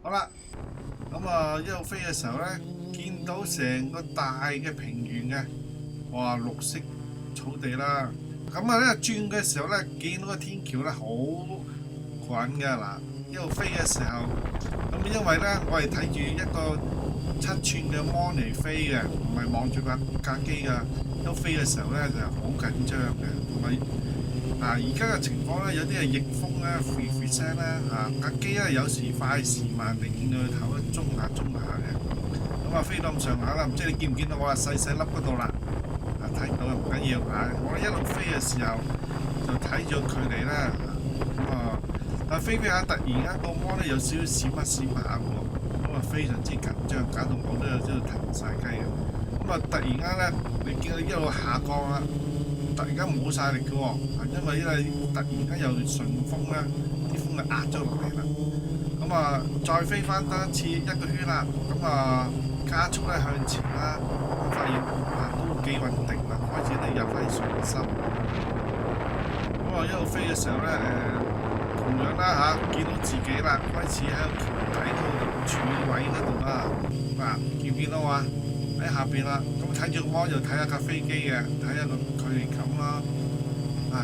好啦，咁啊一路飛嘅時候咧，見到成個大嘅平原嘅，哇綠色草地啦。咁啊咧轉嘅時候咧，見到個天橋咧好滾嘅嗱，一路飛嘅時候，咁因為咧我係睇住一個7寸嘅 mon 嚟飛嘅，唔係望住架機㗎。一路飛嘅時候咧就好緊張嘅，同埋而家嘅情況咧有啲係逆風咧，飛聲咧架機咧有時快時慢，令到佢頭咧中下嘅。咁啊飛到咁上下啦，唔知你見唔見到我細細粒嗰度啦？睇唔到又唔緊要我一路飛嘅時候就睇咗距離啦。但飛下突然間個芒咧有少少閃下喎，咁啊非常之緊張，搞到我都有啲騰晒雞嘅。咁突然間咧，你見到一路下降啦，突然間冇晒力嘅喎，因為突然間有順風咧，啲風就壓咗落嚟啦。咁再飛翻多一次一個圈啦，加速咧向前啦，發現都幾穩定啦，開始咧有翻啲信心。一路飛嘅時候咧，同樣啦見到自己啦，開始喺橋底度柱位嗰度啦，見唔見到啊？喺下邊啦，咁睇住個芒就睇下架飛機嘅，睇下個距離感啦。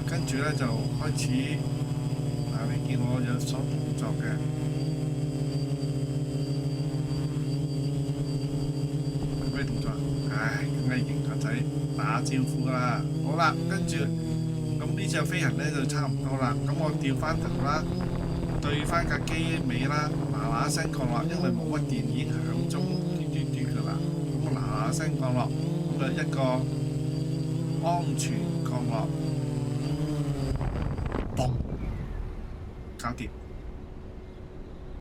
跟住咧就開始你見我有所動作嘅。咩動作？梗係迎個仔打招呼啦。好啦，跟住咁呢隻飛行咧就差唔多啦。咁我調翻頭啦，對翻架機尾啦，嗱聲降落，因為冇乜電已經響中嘟㗎啦。咁嗱聲降落，咁一個安全降落，嘣，搞掂。